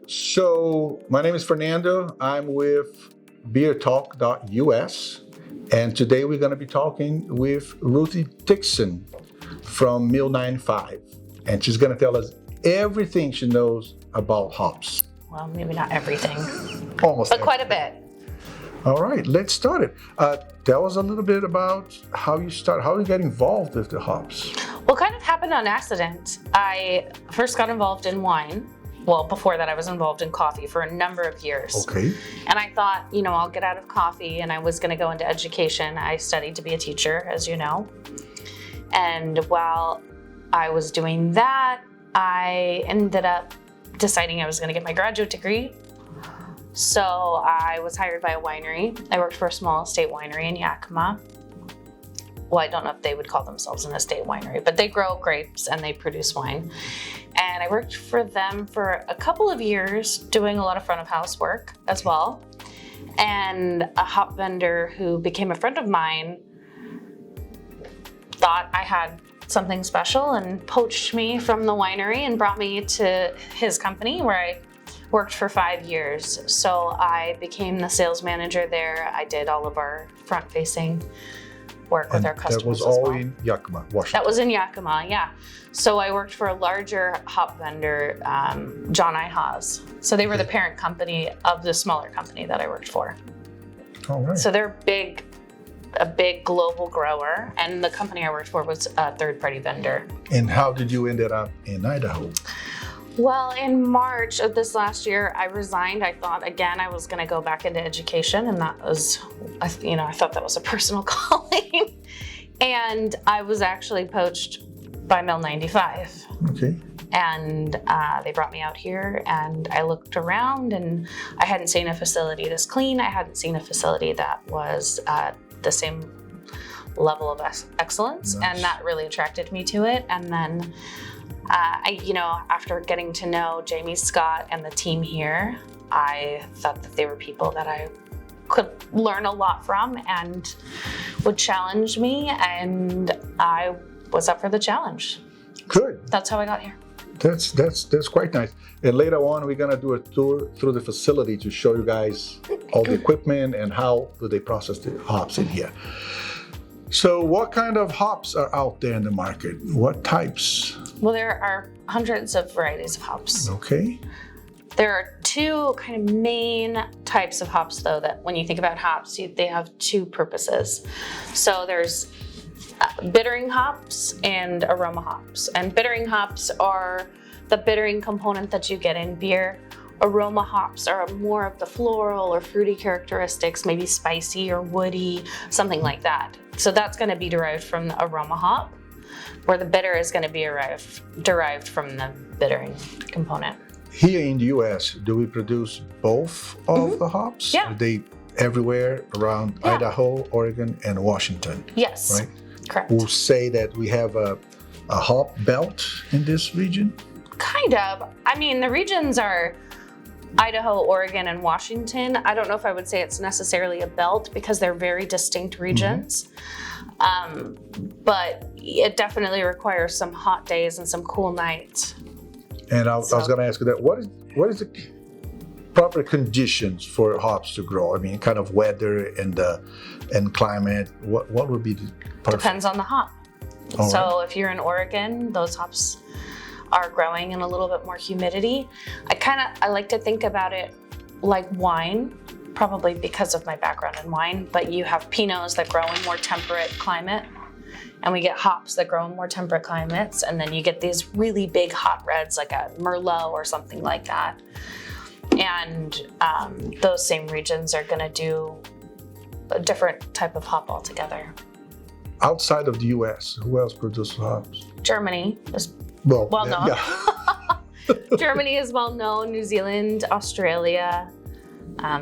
So my name is Fernando. I'm with beertalk.us. And today we're going to be talking with Ruthie Dixon from Mill95. And she's going to tell us everything she knows about hops. Well, maybe not everything. Almost but quite a bit. All right, let's start it. Tell us a little bit about how you got involved with the hops. Well, kind of happened on accident. I first got involved in wine. Well, before that, I was involved in coffee for a number of years. Okay. And I thought, I'll get out of coffee and I was going to go into education. I studied to be a teacher, as you know. And while I was doing that, I ended up deciding I was going to get my graduate degree. So I was hired by a winery. I worked for a small estate winery in Yakima. Well, I don't know if they would call themselves an estate winery, but they grow grapes and they produce wine. And I worked for them for a couple of years doing a lot of front of house work as well. And a hop vendor who became a friend of mine thought I had something special and poached me from the winery and brought me to his company where I worked for 5 years. So I became the sales manager there. I did all of our front-facing work with our customers. That was all in Yakima, Washington. That was in Yakima, yeah. So I worked for a larger hop vendor, John I. Haas. So they were the parent company of the smaller company that I worked for. All right. So they're a big global grower, and the company I worked for was a third-party vendor. And how did you end up in Idaho? Well, in March of this last year, I resigned. I thought, again, I was going to go back into education, and that was, I thought that was a personal calling. And I was actually poached by Mill95. Okay. And they brought me out here, and I looked around, and I hadn't seen a facility this clean. I hadn't seen a facility that was the same level of excellence, Nice. and that really attracted me to it. And then after getting to know Jamie Scott and the team here, I thought that they were people that I could learn a lot from and would challenge me, and I was up for the challenge. Good. That's how I got here. That's quite nice. And later on, we're gonna do a tour through the facility to show you guys all the equipment and how do they process the hops in here. So what kind of hops are out there in the market? What types? Well, there are hundreds of varieties of hops. Okay. There are two kind of main types of hops, though, that when you think about hops, they have two purposes. So there's bittering hops and aroma hops. And bittering hops are the bittering component that you get in beer. Aroma hops are more of the floral or fruity characteristics, maybe spicy or woody, something like that. So that's going to be derived from the aroma hop, where the bitter is going to be derived from the bittering component. Here in the U.S., do we produce both of the hops? Yeah. Are they everywhere around Idaho, Oregon, and Washington? Yes. Right? Correct. We'll say that we have a hop belt in this region? Kind of. I mean, the regions are Idaho, Oregon, and Washington. I don't know if I would say it's necessarily a belt because they're very distinct regions. But it definitely requires some hot days and some cool nights. And I was going to ask you that. What is the proper conditions for hops to grow? I mean, kind of weather and climate. What would be the perfect? Depends on the hop. All So right. if you're in Oregon, those hops are growing in a little bit more humidity. I like to think about it like wine, probably because of my background in wine, but you have Pinots that grow in more temperate climate, and we get hops that grow in more temperate climates, and then you get these really big hot reds like a Merlot or something like that. And those same regions are gonna do a different type of hop altogether. Outside of the U.S., who else produces hops? Germany is Well known. Yeah. Germany is well known, New Zealand, Australia,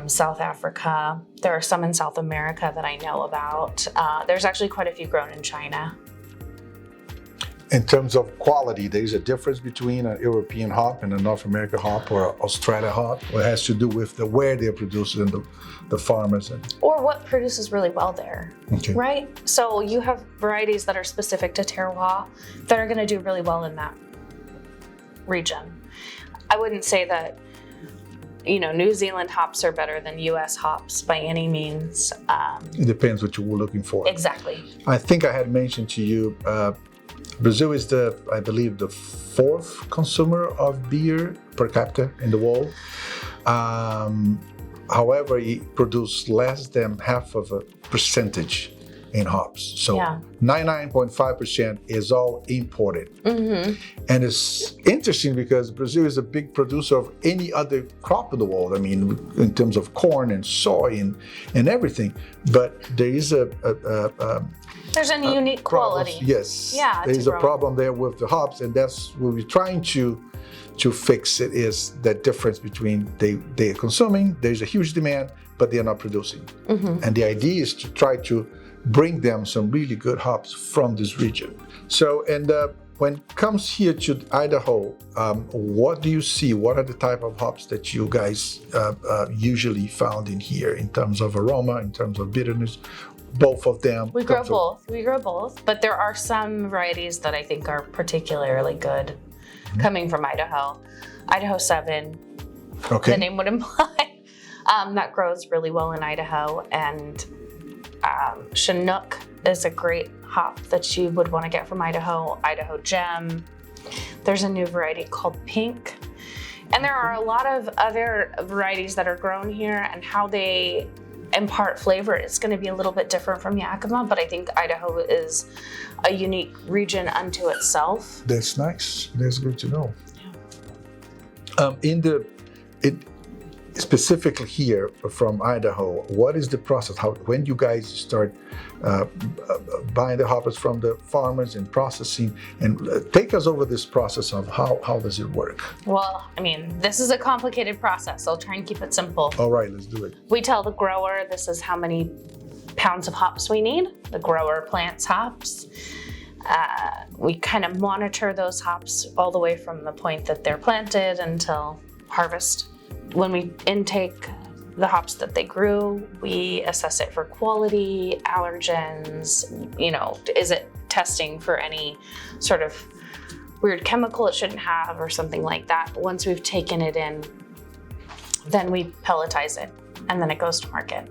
South Africa. There are some in South America that I know about. There's actually quite a few grown in China. In terms of quality, there's a difference between an European hop and a North American hop or an Australia hop. It has to do with where they're produced and the farmers. Or what produces really well there, Okay. right? So you have varieties that are specific to terroir that are going to do really well in that region. I wouldn't say that New Zealand hops are better than US hops by any means. It depends what you were looking for. Exactly. I think I had mentioned to you, Brazil is I believe, the fourth consumer of beer per capita in the world. However, it produces less than half of a percentage in hops. So 99.5% is all imported. Mm-hmm. And it's interesting because Brazil is a big producer of any other crop in the world. I mean, in terms of corn and soy and everything. But there is there's a unique quality. Yes. Yeah. There is a problem there with the hops, and that's what we're trying to fix. It is that difference between they are consuming, there's a huge demand, but they are not producing. Mm-hmm. And the idea is to try to bring them some really good hops from this region. So, and when it comes here to Idaho, what do you see? What are the type of hops that you guys usually found in here in terms of aroma, in terms of bitterness? Both of them? We grow both, but there are some varieties that I think are particularly good coming from Idaho. Idaho 7, the name would imply, that grows really well in Idaho. And Chinook is a great hop that you would want to get from Idaho. Idaho Gem. There's a new variety called Pink. And there are a lot of other varieties that are grown here, and how they impart flavor is going to be a little bit different from Yakima, but I think Idaho is a unique region unto itself. That's nice. That's good to know. Yeah. Specifically here from Idaho, what is the process? When you guys start buying the hoppers from the farmers and processing, and take us over this process of how does it work? Well, I mean, this is a complicated process. I'll try and keep it simple. All right, let's do it. We tell the grower this is how many pounds of hops we need. The grower plants hops. We kind of monitor those hops all the way from the point that they're planted until harvest. When we intake the hops that they grew, we assess it for quality, allergens, is it testing for any sort of weird chemical it shouldn't have or something like that. But once we've taken it in, then we pelletize it, and then it goes to market.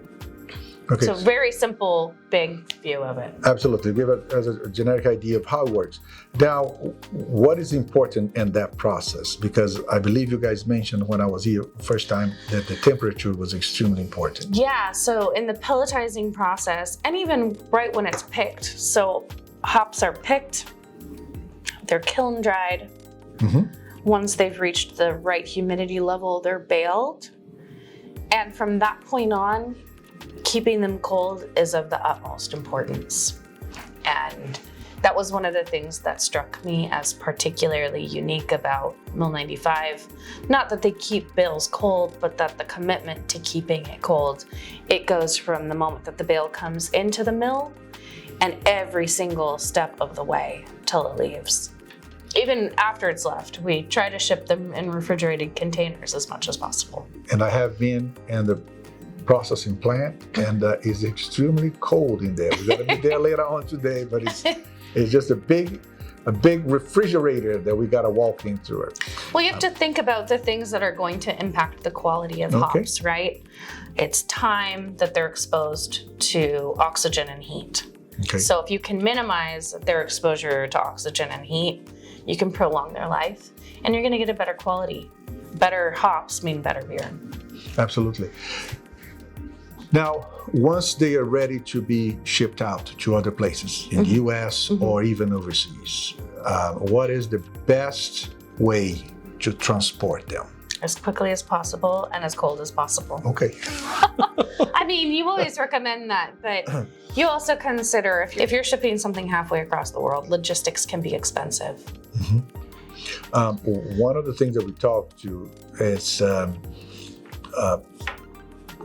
Okay. So very simple, big view of it. Absolutely. Give it as a generic idea of how it works. Now, what is important in that process? Because I believe you guys mentioned when I was here first time that the temperature was extremely important. Yeah, so in the pelletizing process, and even right when it's picked, so hops are picked, they're kiln dried. Mm-hmm. Once they've reached the right humidity level, they're baled. And from that point on, keeping them cold is of the utmost importance. And that was one of the things that struck me as particularly unique about Mill95. Not that they keep bales cold, but that the commitment to keeping it cold, it goes from the moment that the bale comes into the mill and every single step of the way till it leaves. Even after it's left, we try to ship them in refrigerated containers as much as possible. And I have been in the processing plant, and it's extremely cold in there. We're going to be there later on today, but it's just a big refrigerator that we got to walk in through it. Well, you have to think about the things that are going to impact the quality of hops, right? It's time that they're exposed to oxygen and heat. Okay. So if you can minimize their exposure to oxygen and heat, you can prolong their life, and you're going to get a better quality. Better hops mean better beer. Absolutely. Now, once they are ready to be shipped out to other places in the U.S. or even overseas, what is the best way to transport them? As quickly as possible and as cold as possible. Okay. I mean, you always recommend that, but you also consider if you're shipping something halfway across the world, logistics can be expensive. Mm-hmm. One of the things that we talked to is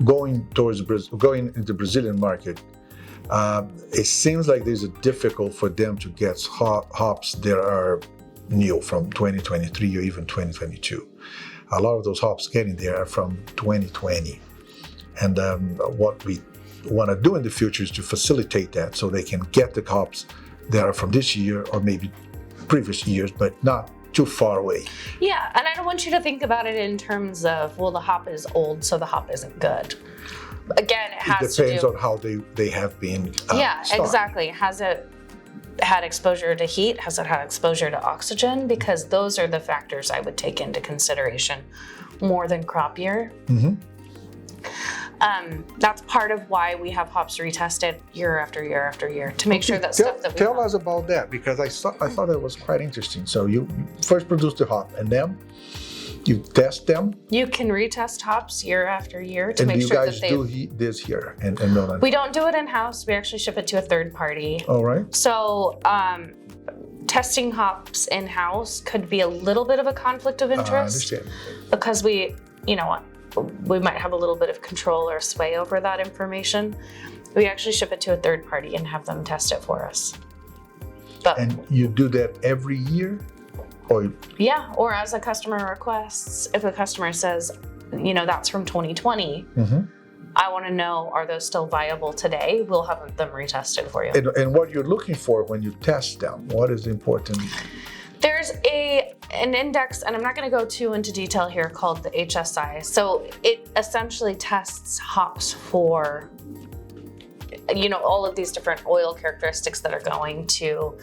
going into the Brazilian market. It seems like there's a difficult for them to get hops that are new from 2023 or even 2022. A lot of those hops getting there are from 2020. And what we want to do in the future is to facilitate that so they can get the hops that are from this year or maybe previous years, but not too far away. Yeah, and I don't want you to think about it in terms of, well, the hop is old, so the hop isn't good. Again, it has to do... It depends on how they have been Yeah, stored. exactly. Has it had exposure to heat? Has it had exposure to oxygen? Because those are the factors I would take into consideration more than crop year. Mm-hmm. That's part of why we have hops retested year after year after year to make sure that stuff that we tell us about that, because I thought that was quite interesting. So you first produce the hop, and then you test them. You can retest hops year after year to make sure that they... And you guys do this here in Mill95? We don't do it in-house. We actually ship it to a third party. All right. So testing hops in-house could be a little bit of a conflict of interest. I understand. Because we might have a little bit of control or sway over that information. We actually ship it to a third party and have them test it for us. And you do that every year? Yeah, or as a customer requests, if a customer says, that's from 2020, I want to know, are those still viable today? We'll have them retested for you. And what you're looking for when you test them, what is important? There's an index, and I'm not going to go too into detail here, called the HSI. So it essentially tests hops for, all of these different oil characteristics that are going to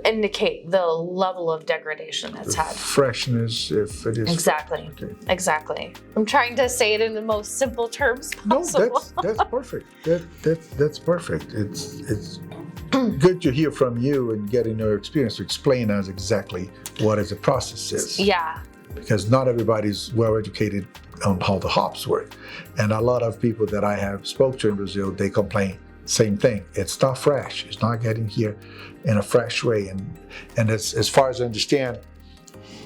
indicate the level of degradation it's had. Freshness, if it is. Exactly. Okay. Exactly. I'm trying to say it in the most simple terms possible. No, that's perfect. That's perfect. It's good to hear from you and getting your experience to explain us exactly what is the process is. Yeah. Because not everybody's well educated on how the hops work. And a lot of people that I have spoke to in Brazil, they complain same thing. It's not fresh. It's not getting here in a fresh way. And as far as I understand,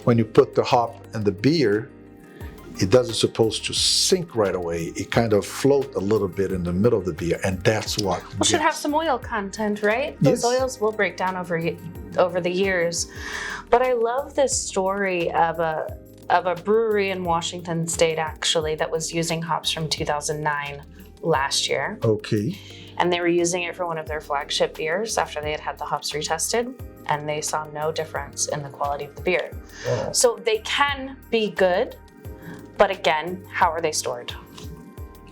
when you put the hop in the beer, it doesn't supposed to sink right away. It kind of float a little bit in the middle of the beer, and that's what Well, should have some oil content, right? Those oils will break down over the years. But I love this story of a brewery in Washington State, actually, that was using hops from 2009 last year. Okay. And they were using it for one of their flagship beers after they had the hops retested, and they saw no difference in the quality of the beer. Wow. So they can be good, but again, how are they stored?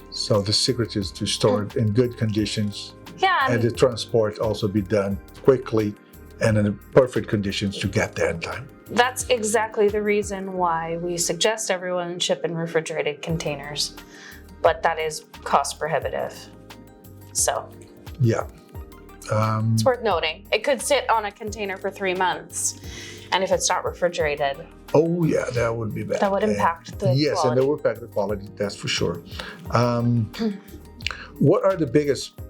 So the secret is to store it in good conditions. Yeah. And the transport also be done quickly and in perfect conditions to get there in time. That's exactly the reason why we suggest everyone ship in refrigerated containers, but that is cost prohibitive. So yeah, it's worth noting. It could sit on a container for 3 months, and if it's not refrigerated, oh yeah, that would be bad. That would impact the yes, quality. And that would impact the quality. That's for sure. What are the biggest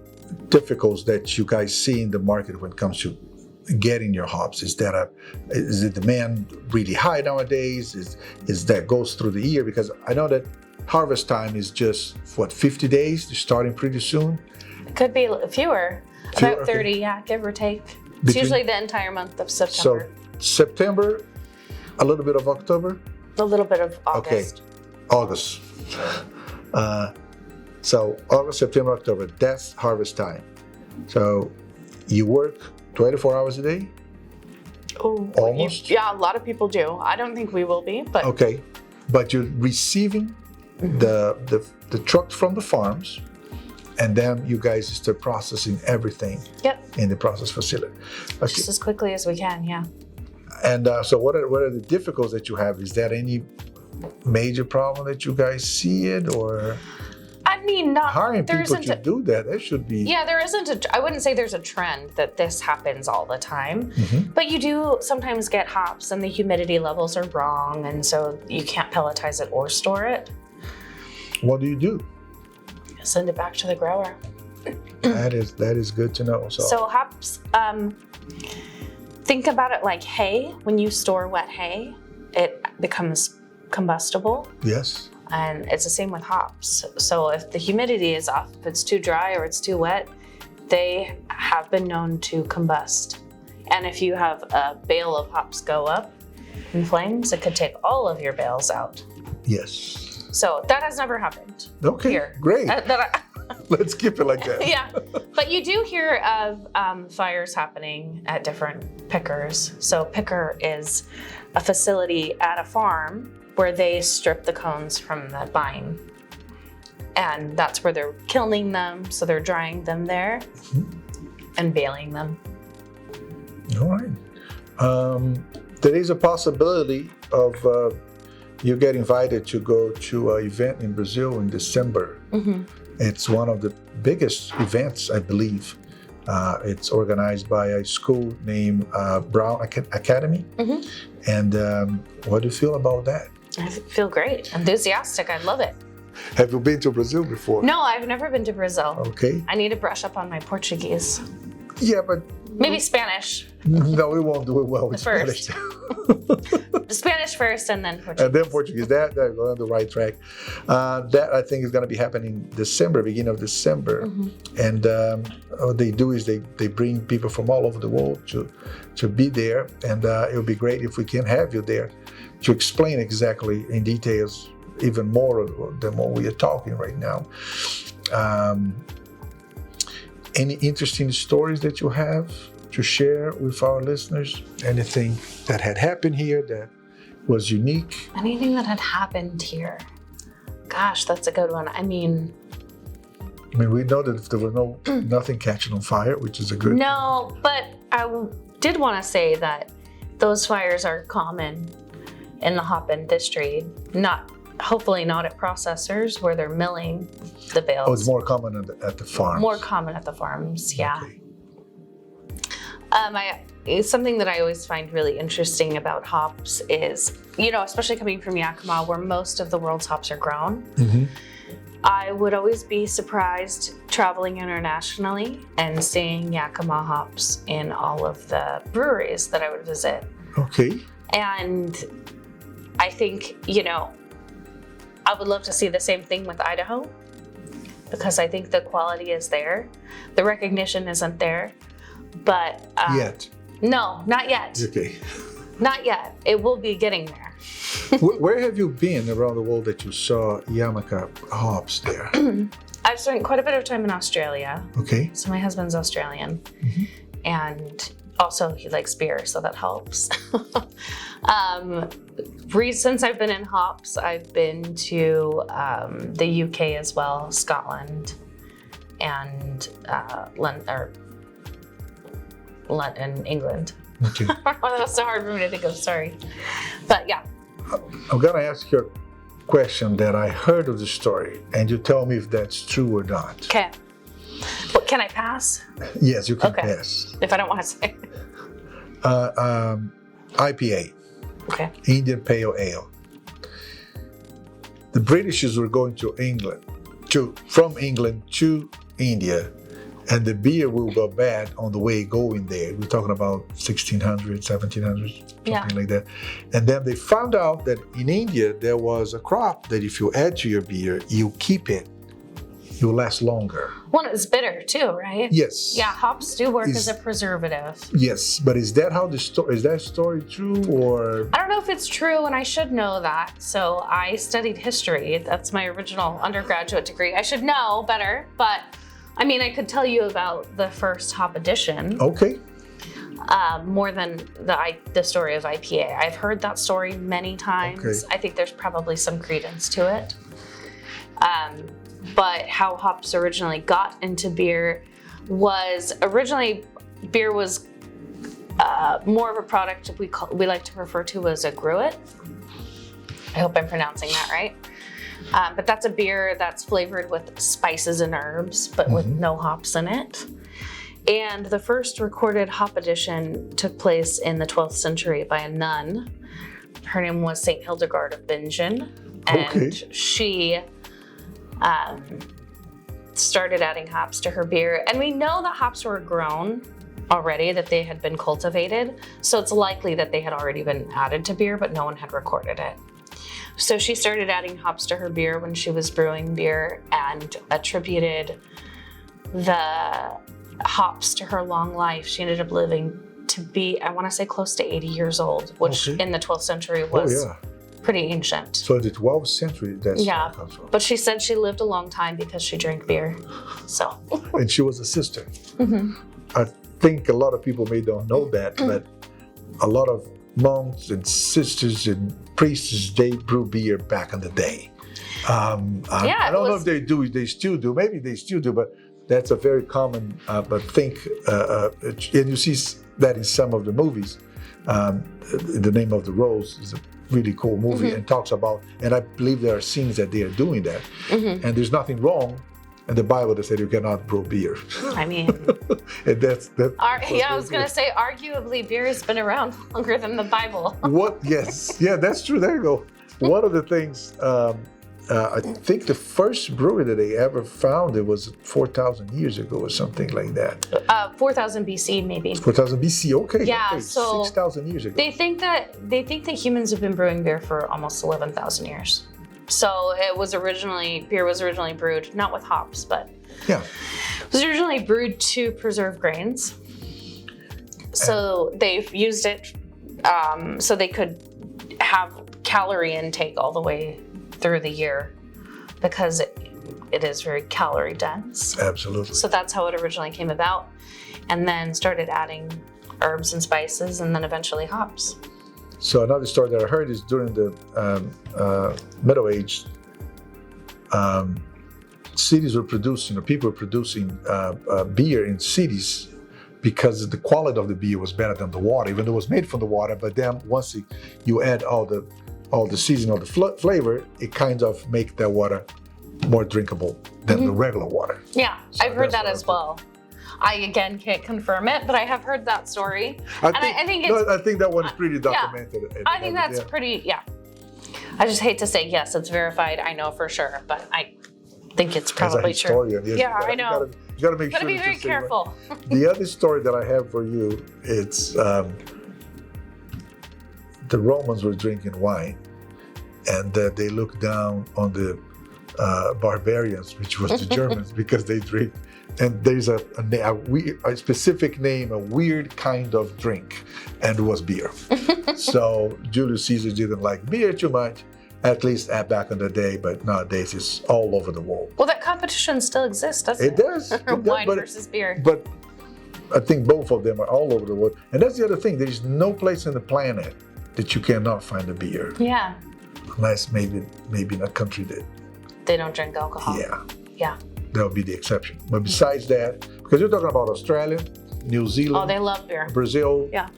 difficulties that you guys see in the market when it comes to getting your hops? Is the demand really high nowadays? Is that goes through the year? Because I know that harvest time is just 50 days. They're starting pretty soon. It could be fewer, about 30, yeah, give or take. It's usually the entire month of September. So September, a little bit of October? A little bit of August. Okay, August. So August, September, October, that's harvest time. So you work 24 hours a day? Oh, almost? Yeah, a lot of people do. I don't think we will be, but... Okay, but you're receiving the trucks from the farms, and then you guys start processing everything in the process facility. Okay. Just as quickly as we can, yeah. And so what are the difficulties that you have? Is there any major problem that you guys see it, or? I mean, not hiring there people isn't to do that. That should be. Yeah, there isn't I wouldn't say there's a trend that this happens all the time, but you do sometimes get hops and the humidity levels are wrong, and so you can't pelletize it or store it. What do you do? Send it back to the grower. That is good to know. So hops, think about it like hay. When you store wet hay, it becomes combustible. Yes. And it's the same with hops. So if the humidity is off, if it's too dry or it's too wet, they have been known to combust. And if you have a bale of hops go up in flames, it could take all of your bales out. Yes. So that has never happened. Okay, here. great. Let's keep it like that. Yeah, but you do hear of fires happening at different pickers. So picker is a facility at a farm where they strip the cones from the vine. And that's where they're kilning them. So they're drying them there and baling them. All right. There is a possibility of you get invited to go to an event in Brazil in December. It's one of the biggest events, I believe. It's organized by a school named Brown Academy. And what do you feel about that? I feel great, enthusiastic. I love it. Have you been to Brazil before? No, I've never been to Brazil. Okay. I need to brush up on my Portuguese. Yeah, but Maybe Spanish. no, we won't do it well with First. Spanish. Spanish first and then Portuguese. And then Portuguese. That's on the right track. That I think is going to be happening December, beginning of December. And what they do is they bring people from all over the world to be there. And it would be great if we can have you there to explain exactly in details even more than what we are talking right now. Any interesting stories that you have to share with our listeners? Anything that had happened here that was unique? Anything that had happened here? Gosh, that's a good one. I mean, we know that if there was nothing catching on fire, which is a good no, but I did want to say that those fires are common in the hop industry. Hopefully not at processors where they're milling the bales. Oh, it's more common at the farms. More common at the farms, yeah. Okay. Something that I always find really interesting about hops is, especially coming from Yakima, where most of the world's hops are grown, I would always be surprised traveling internationally and seeing Yakima hops in all of the breweries that I would visit. Okay. And I think, I would love to see the same thing with Idaho, because I think the quality is there. The recognition isn't there, but... Yet. No, not yet. Okay. Not yet. It will be getting there. Where have you been around the world that you saw Yamaka hops there? I've spent quite a bit of time in Australia. Okay. So my husband's Australian. And also he likes beer, so that helps. Since I've been in hops, I've been to the UK as well, Scotland, and London, England. Okay. That was so hard for me to think of, sorry. But yeah. I'm going to ask you a question that I heard of the story, and you tell me if that's true or not. Okay. But can I pass? Yes, you can Okay. pass. If I don't want to say. IPA. Okay. Indian Pale Ale. The Britishers were going to England, from England to India, and the beer will go bad on the way going there. We're talking about 1600, 1700, something like that. And then they found out that in India there was a crop that if you add to your beer, you keep it, you'll last longer. Well, it's bitter too, right? Yes. Yeah, hops do work as a preservative. Yes, but is that is that story true, or? I don't know if it's true, and I should know that. So I studied history. That's my original undergraduate degree. I should know better, but I mean, I could tell you about the first hop edition. Okay. More than the story of IPA. I've heard that story many times. Okay. I think there's probably some credence to it. But how hops originally got into beer was beer was more of a product we like to refer to as a gruit. I hope I'm pronouncing that right. But that's a beer that's flavored with spices and herbs, but with no hops in it. And the first recorded hop edition took place in the 12th century by a nun. Her name was Saint Hildegard of Bingen, and she started adding hops to her beer. And we know that hops were grown already, that they had been cultivated. So it's likely that they had already been added to beer, but no one had recorded it. So she started adding hops to her beer when she was brewing beer and attributed the hops to her long life. She ended up living to be, I want to say, close to 80 years old, which in the 12th century was pretty ancient. So in the 12th century, that's Yeah. where it comes from. But she said she lived a long time because she drank beer. So. And she was a sister. Mhm. I think a lot of people may don't know that, but a lot of monks and sisters and priests, they brew beer back in the day. I don't know if they still do. Maybe they still do, but that's a very common thing. And you see that in some of the movies. The Name of the Rose is a really cool movie and talks about, and I believe there are scenes that they are doing that. And there's nothing wrong in the Bible that said you cannot brew beer. I mean, And I was going to say, arguably, beer has been around longer than the Bible. Yes, yeah, that's true. There you go. One of the things, I think the first brewery that they ever found, it was 4,000 years ago or something like that. 4,000 BC, maybe. 4,000 BC, okay. Yeah, okay. so 6,000 years ago. They think that humans have been brewing beer for almost 11,000 years. So beer was originally brewed, not with hops, but Yeah. it was originally brewed to preserve grains. So they've used it so they could have calorie intake all the way through the year because it is very calorie dense. Absolutely. So that's how it originally came about, and then started adding herbs and spices, and then eventually hops. So another story that I heard is during the Middle Age, cities were producing, or people were producing beer in cities because the quality of the beer was better than the water, even though it was made from the water. But then once you add all the seasoning, all the flavor, it kind of make that water more drinkable than the regular water. Yeah, So I've heard that's that what as well. I again can't confirm it, but I have heard that story. I think that one is pretty documented. I think that's pretty, yeah. I just hate to say yes, it's verified. I know for sure, but I think it's probably As a historian, true. yes, Yeah, I know. You gotta make Gotta sure be that very you say what- careful. The other story that I have for you, it's the Romans were drinking wine, and they looked down on the barbarians, which was the Germans, because they drink. And there's a specific name, a weird kind of drink, and it was beer. So Julius Caesar didn't like beer too much, at least back in the day, but nowadays it's all over the world. Well, that competition still exists, doesn't It does. It does, Wine versus beer. But I think both of them are all over the world. And that's the other thing. There's no place on the planet that you cannot find a beer. Yeah. Unless maybe in a country that, They don't drink alcohol. Yeah. that would be the exception. But besides that, because you're talking about Australia, New Zealand, Oh, they love beer. Brazil, Yeah.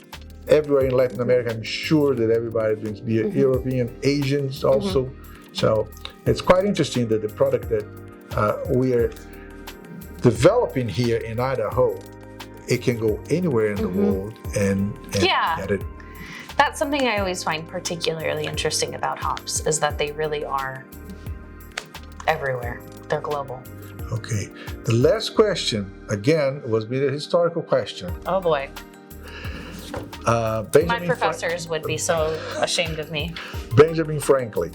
everywhere in Latin America, I'm sure that everybody drinks beer. European, Asians also. So it's quite interesting that the product that we are developing here in Idaho, it can go anywhere in the world and get it. That's something I always find particularly interesting about hops, is that they really are everywhere. They're global. Okay. The last question, again, was be a historical question. Oh boy. Benjamin My professors would be so ashamed of me. Benjamin Franklin.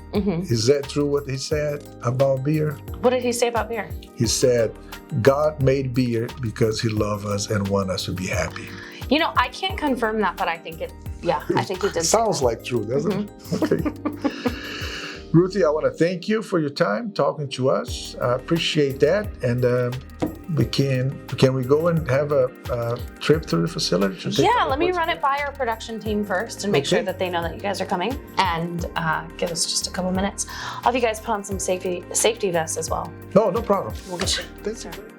Is that true what he said about beer? What did he say about beer? He said, God made beer because he loved us and want us to be happy. You know, I can't confirm that, but I think I think he did. Sounds like true, doesn't it? Okay. Ruthie, I want to thank you for your time talking to us. I appreciate that. And can we go and have a trip through the facility? Yeah, let me run it by our production team first and make sure that they know that you guys are coming, and give us just a couple minutes. I'll have you guys put on some safety vests as well. No problem. We'll get you. Thank you.